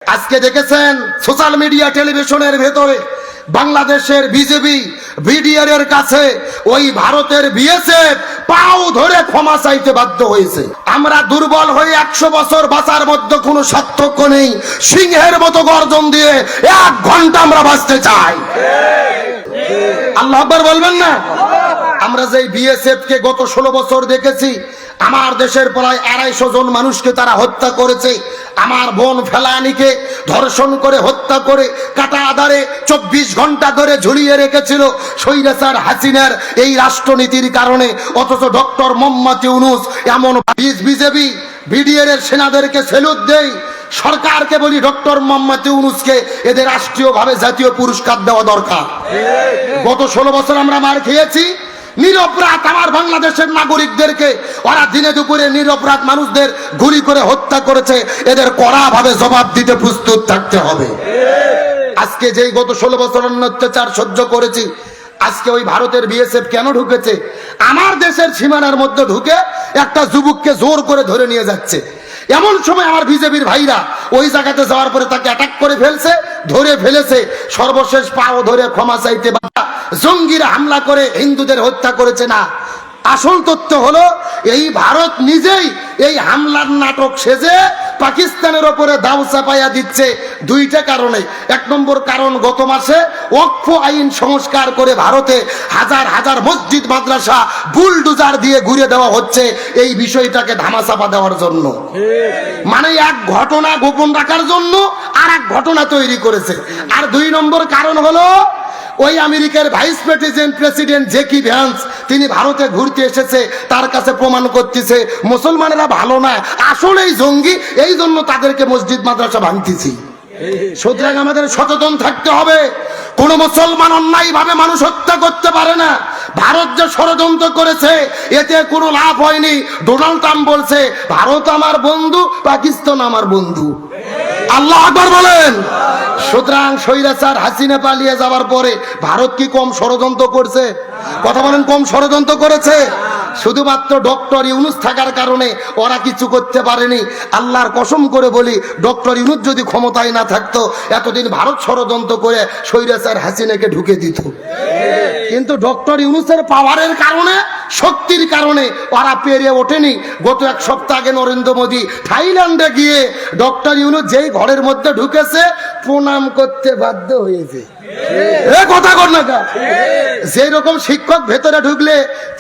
আজকে দেখেছেন social media টেলিভিশনের ভেতরে বাংলাদেশের বিজেপি বিডিআর এর কাছে ওই ভারতের বিএসএফ পাও ধরে ক্ষমা চাইতে বাধ্য হয়েছে। আমরা দুর্বল হয়ে 100 বছর বাঁচার মধ্যে কোনো সার্থক্য নেই। সিংহের মতো গর্জন দিয়ে 1 ঘন্টা আমরা বাঁচতে চাই। আল্লাহ আকবার বলবেন না? আমরা যে বিএসএফ কে গত 16 বছর দেখেছি, আমার দেশের প্রায় 250 জন মানুষকে তারা হত্যা করেছে। আমার বোন ফেলানিকে ধর্ষণ করে হত্যা করে কাটা আধারে 24 ঘন্টা ধরে ঝুলিয়ে রেখেছিল স্বৈরাচার হাসিনার এই রাষ্ট্রনীতির কারণে। অথচ ডক্টর মোহাম্মদ ইউনূস এমন বিজেপি বিডিআর এর সেনাদেরকে সেলুট দেয়। সরকারকে বলি ডক্টর মোহাম্মদ ইউনূসকে এদের রাষ্ট্রীয়ভাবে জাতীয় পুরস্কার দেওয়া দরকার। গত 16 বছর আমরা মার খেয়েছি। নিরপরাধ আমার বাংলাদেশের নাগরিকদেরকে ওরা দিনে দুপুরে নিরপরাধ মানুষদের গুলি করে হত্যা করেছে। এদের কড়াভাবে জবাব দিতে প্রস্তুত থাকতে হবে। আজকে যেই গত 16 বছর অত্যাচার সহ্য করেছি, আজকে ওই ভারতের বিএসএফ কেন ঢুকেছে? আমার দেশের সীমানার মধ্যে ঢুকে একটা যুবককে জোর করে ধরে নিয়ে যাচ্ছে। এমন সময় আমার বিজেপির ভাইরা ওই জায়গাতে যাওয়ার পরে তাকে অ্যাটাক করে ফেলছে, ধরে ফেলেছে। সর্বশেষ পাও ধরে ক্ষমা চাইতে জঙ্গিরা হামলা করে হিন্দুদের হত্যা করেছে না। আসল তথ্য হলো এই ভারত নিজেই এই হামলার নাটক সেজে পাকিস্তানের ওপরে দাও চাপাইয়া দিচ্ছে। 2টা কারণে। 1 নম্বর কারণ, গত মাসে ওয়াকফ আইন সংস্কার করে ভারতে হাজার হাজার মসজিদ মাদ্রাসা বুলডোজার দিয়ে ঘুরে দেওয়া হচ্ছে এই বিষয়টাকে ধামাচাপা দেওয়ার জন্য। মানে এক ঘটনা গোপন রাখার জন্য আর এক ঘটনা তৈরি করেছে। আর 2 নম্বর কারণ হলো ওই আমেরিকার ভাইস প্রেসিডেন্ট জেকি ভ্যান্স, তিনি ভারতে ঘুরতে এসেছে, তার কাছে প্রমাণ করতেছে মুসলমানেরা ভালো না, আসলেই জঙ্গি, এই জন্য তাদেরকে মসজিদ মাদ্রাসা ভাঙতেছি। সুতরাং আমাদের সচেতন থাকতে হবে। কোন মুসলমান অন্যায় ভাবে মানুষ হত্যা করতে পারে না। ভারত যে ষড়যন্ত্র করেছে এতে কোনো লাভ হয়নি। ডোনাল্ড ট্রাম্প বলছে ভারত আমার বন্ধু, পাকিস্তান আমার বন্ধু। আল্লাহ আকবার বলেন। সুতরাং স্বৈরাচার হাসিনা পালিয়ে যাওয়ার পরে ভারত কি কম ষড়যন্ত্র করছে? কথা বলেন, কম ষড়যন্ত্র করেছে? শুধুমাত্র ডক্টর ইউনূস থাকার কারণে ওরা কিছু করতে পারেনি। আল্লাহর কসম করে বলি, ডক্টর ইউনূস যদি ক্ষমতায় না থাকতো এতদিন ভারত ষড়যন্ত্র করে স্বৈরাচার হাসিনাকে ঢুকে দিত। কিন্তু ডক্টর ইউনূসের পাওয়ারের কারণে, শক্তির কারণে ওরা পেরে ওঠেনি। গত 1 সপ্তাহ আগে নরেন্দ্র মোদী থাইল্যান্ডে গিয়ে ডক্টর ইউনূস যেই ঘরের মধ্যে ঢুকেছে প্রণাম করতে বাধ্য হয়েছে। কথা কর না, যেই রকম শিক্ষক ভেতরে ঢুকলে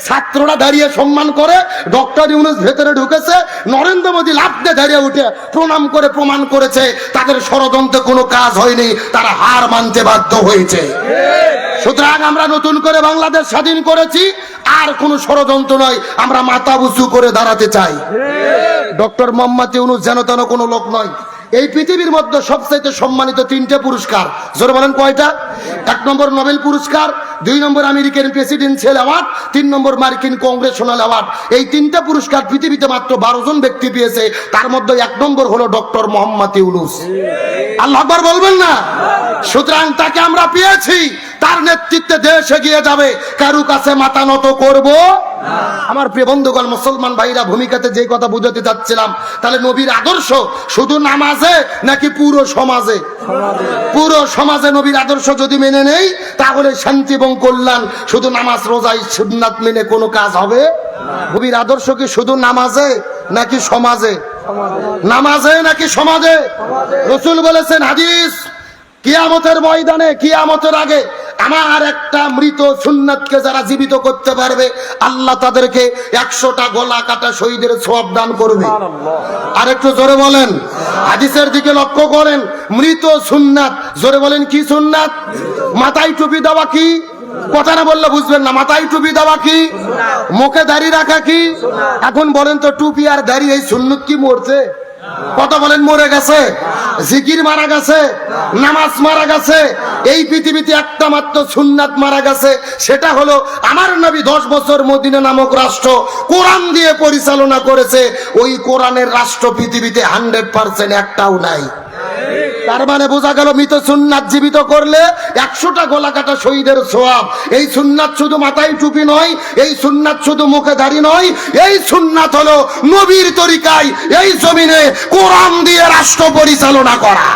ছাত্ররা দাঁড়িয়ে সম্মান করে, ডক্টর ইউনূস ভেতরে ঢুকেছে, নরেন্দ্র মোদী লাফ দিয়ে দাঁড়িয়ে উঠে প্রণাম করে প্রমাণ করেছে তাদের ষড়যন্ত্রে কোনো কাজ হয়নি, তারা হার মানতে বাধ্য হয়েছে। সুতরাং আমরা নতুন করে বাংলাদেশ স্বাধীন করেছি, আর কোনো ষড়যন্ত্র নয়, আমরা মাথা উঁচু করে দাঁড়াতে চাই। ডক্টর মোহাম্মদ ইউনূস যেন তেন কোনো লোক নয়। এই পৃথিবীর মধ্যে সবচাইতে সম্মানিত 3টে পুরস্কার, জোরে বলেন কয়টা? 1 নম্বর নোবেল পুরস্কার, 2 নম্বর আমেরিকান প্রেসিডেন্সিয়াল অ্যাওয়ার্ড, 3 নম্বর মার্কিন কংগ্রেশনাল অ্যাওয়ার্ড। এই 3টা পুরস্কার পৃথিবীতে মাত্র 12 জন ব্যক্তি পেয়েছে। তার মধ্যে 1 নম্বর হলো ডক্টর মোহাম্মদ ইউনূস। আল্লাহু আকবার বলবেন না? সুতরাং তাকে আমরা পেয়েছি, তার নেতৃত্বে দেশ এগিয়ে যাবে, কারু কাছে মাথা নত করব না। আমার প্রিয় বন্ধুগণ, মুসলমান ভাইরা, ভূমিকাতে যে কথা বুঝাতে যাচ্ছিলাম, তাহলে নবীর আদর্শ শুধু নামাজে নাকি পুরো সমাজে? পুরো সমাজে নবীর আদর্শ যদি মেনে নেই তাহলে শান্তি এবং কল্যাণ। শুধু নামাজ রোজাই সুন্নাত মেনে কোনো কাজ হবে? নবীর আদর্শ কি শুধু নামাজে নাকি সমাজে? নামাজে নাকি সমাজে? রাসূল বলেছেন হাদিস, কিয়ামতের ময়দানে, কিয়ামতের আগে আমার একটা মৃত সুন্নাতকে যারা জীবিত করতে পারবে আল্লাহ তাদেরকে 100টা গলা কাটা শহীদের সওয়াব দান করবে। আর একটু জোরে বলেন, হাদিসের দিকে লক্ষ্য করেন। মৃত সুন্নাত, জোরে বলেন কি সুন্নাত? মাথায় টুপি দেওয়া কি? কথা না বললে বুঝবেন না। মাথায় টুপি দেওয়া কি? মুখে দাড়ি রাখা কি? এখন বলেন তো, টুপি আর দাড়ি এই সুন্নাত কি মরছে? কথা বলেন, মরে গেছে? জিকির মারা গেছে, নামাজ মারা গেছে। এই পৃথিবীতে একটা মাত্র সুন্নাত মারা গেছে, সেটা হলো আমার নবী 10 বছর মদিনা নামক রাষ্ট্র কোরআন দিয়ে পরিচালনা করেছে। ওই কোরআনের রাষ্ট্র পৃথিবীতে 100% একটাও নাই। তার মানে বোঝা গেল মৃত সুন্নাত জীবিত করলে 100টা গলা কাটা শহীদের সওয়াব। এই সুন্নাত শুধু মাথায় টুপি নয়, এই সুন্নাত শুধু মুখে দাড়ি নয়, এই সুন্নাত হলো নবীর তরিকায় এই জমিনে কোরআন দিয়ে রাষ্ট্র পরিচালনা করা।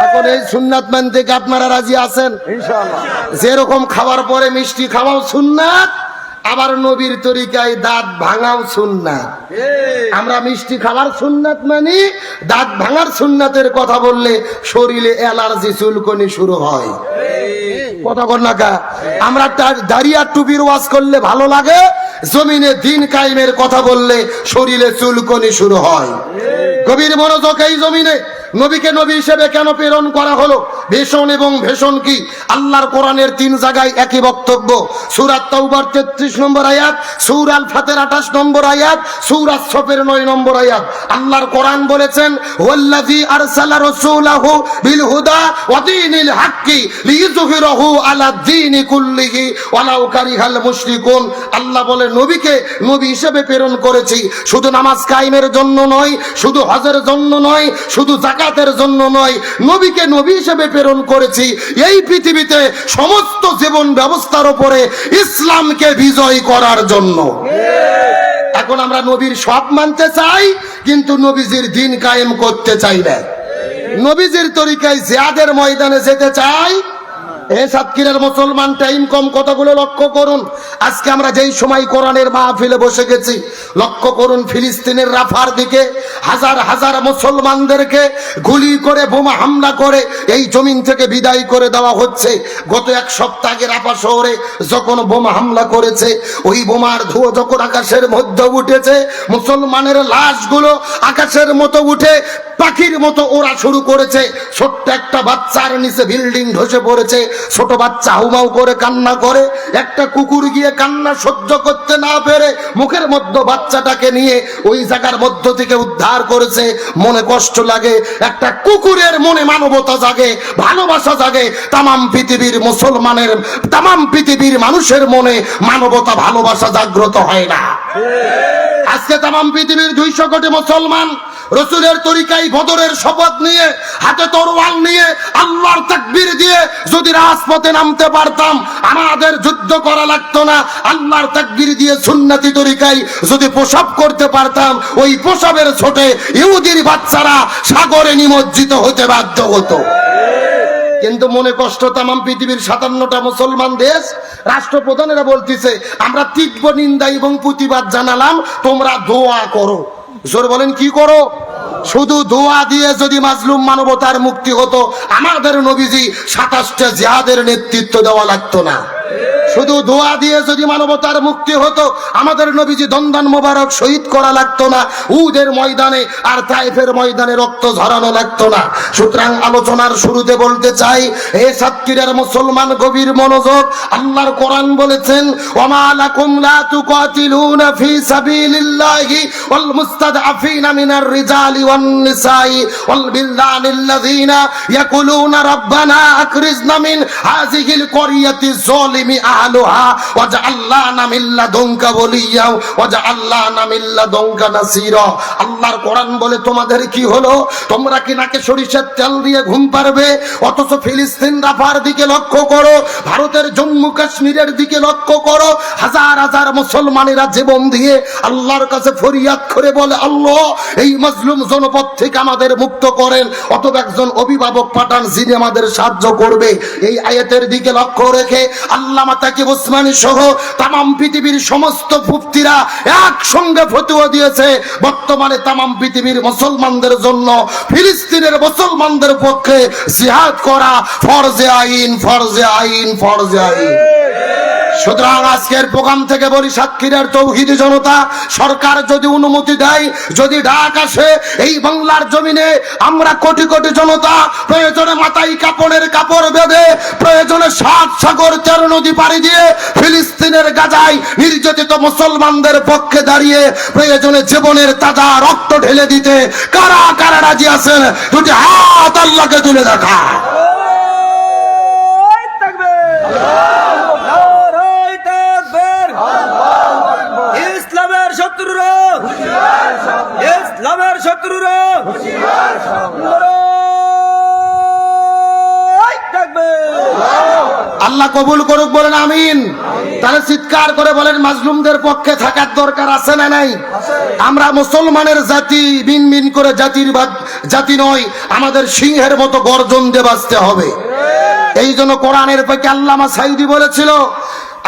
এখন এই সুন্নাত মানতে কি আপনারা রাজি আছেন? ইনশাআল্লাহ। যেরকম খাওয়ার পরে মিষ্টি খাওয়াও সুন্নাত, আবার নবীর তরিকায় দাঁত ভাঙাও সুন্নাত। আমরা মিষ্টি খাওয়ার সুন্নাত মানি, দাঁত ভাঙার সুন্নাতের কথা বললে শরীরে অ্যালার্জি চুলকনি শুরু হয়। কথা বল না কা? আমরা দাড়ি আর টুপির ওয়াজ করলে ভালো লাগে, জমিনে দিন কায়েমের কথা বললে শরীরে চুলকনি শুরু হয়। গভীর মনোযোগ। এই জমিনে নবীকে নবী হিসেবে কেন প্রেরণ করা হলো? ভীষণ এবং ভীষণ কি? আল্লাহর কোরআনের 3 জায়গায় একই বক্তব্য। সূরা তাওবার 33 নম্বর আয়াত, সূরা আল ফাতির 28 নম্বর আয়াত, সূরা সফের 9 নম্বর আয়াত। আল্লাহর কোরআন বলেছেন, ওয়াল্লাযী আরসালা রাসূলাহু বিল হুদা ওয়া দীনিল হাক্কি লিইযহিরাহু আলা দ্বীনি কুল্লিহি ওয়ালাউ কারিহাল মুশরিকুন। আল্লাহ বলে নবীকে নবী হিসেবে প্রেরণ করেছি, শুধু নামাজ কায়েমের জন্য নয়, শুধু হজের জন্য নয়, শুধু যাকাতের জন্য নয়, নবীকে নবী হিসেবে প্রেরণ করেছি এই পৃথিবীতে সমস্ত জীবন ব্যবস্থার উপরে ইসলামকে বিজয় করার জন্য। এখন আমরা নবীর সব মানতে চাই, কিন্তু নবীজির দিন কায়েম করতে চাই না। নবীজির তরিকায় জিহাদের ময়দানে যেতে চাই। এই সাতক্ষীরার মুসলমান টাইম কম, কথাগুলো লক্ষ্য করুন। আজকে আমরা যেই সময় কোরআনের মাহফিলে বসে গেছি, লক্ষ্য করুন ফিলিস্তিনের রাফার দিকে হাজার হাজার মুসলমানদেরকে গুলি করে বোমা হামলা করে এই জমিন থেকে বিদায় করে দেওয়া হচ্ছে। গত 1 সপ্তাহ আগে রাফা শহরে যখন বোমা হামলা করেছে, ওই বোমার ধোঁয়া যখন আকাশের মধ্যে উঠেছে, মুসলমানের লাশগুলো আকাশের মতো উঠে পাখির মতো ওরা শুরু করেছে। ছোট্ট একটা বাচ্চার নিচে বিল্ডিং ধসে পড়েছে, ছোট বাচ্চা হাউমাউ করে কান্না করে, একটা কুকুর গিয়ে কান্না সহ্য করতে না পেরে মুখের মধ্যে বাচ্চাটাকে নিয়ে ওই জায়গার মধ্য থেকে উদ্ধার করেছে। মনে কষ্ট লাগে, একটা কুকুরের মনে মানবতা জাগে, ভালোবাসা জাগে। তামাম পৃথিবীর মুসলমানের, তামাম পৃথিবীর মানুষের মনে মানবতা ভালোবাসা জাগ্রত হয় না। আজকে তামাম পৃথিবীর 200 কোটি মুসলমান রসুলের তরিকায় বদরের শপথ নিয়ে, হাতে তরোয়াল নিয়ে, আল্লাহর তাকবীর দিয়ে যদি রাজপথে নামতে পারতাম, আমাদের যুদ্ধ করা লাগতো না। আল্লাহর তাকবীর দিয়ে সুন্নতি তরিকায় যদি প্রসব করতে পারতাম, ওই প্রসবের ছোটে ইহুদির বাচ্চারা সাগরে নিমজ্জিত হতে বাধ্য হতো। কিন্তু মনে কষ্ট, তামাম পৃথিবীর 57টা মুসলমান দেশ রাষ্ট্রপ্রধানেরা বলতেছে, আমরা তীব্র নিন্দা এবং প্রতিবাদ জানালাম, তোমরা দোয়া করো। জোর বলেন, কি করো? শুধু দোয়া দিয়ে যদি মাজলুম মানবতার মুক্তি হতো, আমাদের নবীজি 27টা জিহাদের নেতৃত্ব দেওয়া লাগতো না। শুধু দোয়া দিয়ে যদি মানবতার মুক্তি হতো, আমাদের নবীজি দন্দন মোবারক শহীদ করা লাগতো না, উহুদের ময়দানে আর তায়েফের ময়দানে রক্ত ঝরানো লাগতো না। সুতরাং আলোচনার শুরুতে বলতে চাই, হে সাতক্ষীরার মুসলমান, গভীর মনোযোগ। আল্লাহর কোরআন বলেছেন, ওমা লাকুম লা তুকাতিলুনা ফি সাবিলিল্লাহি ওয়াল মুস্তাদআফিনা মিনার রিজালি ওয়ান নিসাই ওয়াল বিলদানিল্লাযিনা ইয়াকুলুনা রাব্বানা আকরিজনা মিন হাযিহিল ক্বরিয়াতি যালিমি আহলুহা ওয়াজআল লানা মিন লাদুনকা ওয়ালিয়্যা ওয়াজআল লানা মিন লাদুনকা নাসীরা। আল্লাহর কোরআন বলে, তোমাদের কি হলো? তোমরা কি নাকে সরিষার তেল দিয়ে ঘুম পারবে? অথচ ফিলিস্তিন রাফার দিকে লক্ষ্য করো, ভারতের জম্মু কাশ্মীরের দিকে লক্ষ্য করো, হাজার হাজার মুসলমানেরা জীবন দিয়ে আল্লাহর কাছে ফরিয়াদ করে বলে, আল্লাহ এই মাজলুম জনপদ থেকে আমাদের মুক্ত করেন, অথবা একজন অভিভাবক পাঠান যিনি আমাদের সাহায্য করবে। এই আয়াতের দিকে লক্ষ্য রেখে আল্লামা তাকিব উসমানী সহ তামাম পৃথিবীর সমস্ত মুফতিরা একসঙ্গে ফতোয়া দিয়েছে, বর্তমানে তামাম পৃথিবীর মুসলমানদের জন্য ফিলিস্তিনের মুসলমানদের পক্ষে জিহাদ করা ফরজে আইন, ফরজে আইন, ফরজে আইন। সুতরাং আজকের প্রোগ্রাম থেকে বলি, সাতক্ষীরার তৌহিদি জনতা, সরকার যদি অনুমতি দেয়, যদি ডাক আসে, এই বাংলার জমিনে আমরা কোটি কোটি জনতা প্রয়োজনে মাথায় কাপড়ের কাপড় বেঁধে, প্রয়োজনে 7 সাগর 13 নদী পাড়ি দিয়ে ফিলিস্তিনের গাজায় নির্যাতিত মুসলমানদের পক্ষে দাঁড়িয়ে প্রয়োজনে জীবনের তাজা রক্ত ঢেলে দিতে কারা কারা রাজি আছেন? দুটি হাত আল্লাহকে তুলে দেখা। ইসলামের শত্রুরা, ইসলামের শত্রুরা আল্লাহ কবুল করুক, বলেন আমিন। তাহলে চিৎকার করে বলেন মাজলুমদের পক্ষে থাকার দরকার আছে না নাই? আমরা মুসলমানের জাতি, বিন বিন করে জাতি নয়, আমাদের সিংহের মতো গর্জন দিয়ে বাঁচতে হবে। এই জন্য কোরআনের পক্ষে আল্লামা সাঈদী বলেছিল,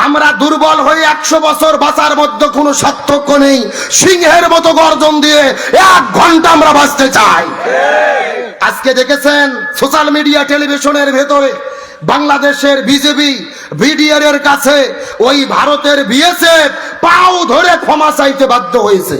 আমরা দুর্বল হয়ে 100 বছর বাঁচার মধ্যে কোনো সার্থক্য নেই, সিংহের মতো গর্জন দিয়ে 1 ঘন্টা আমরা বাঁচতে চাই। আজকে দেখেছেন সোশ্যাল মিডিয়া, টেলিভিশনের ভেতরে বাংলাদেশের বিজেপি বিডিআর এর কাছে ওই ভারতের বিএসএফ পাও ধরে ক্ষমা চাইতে বাধ্য হয়েছে।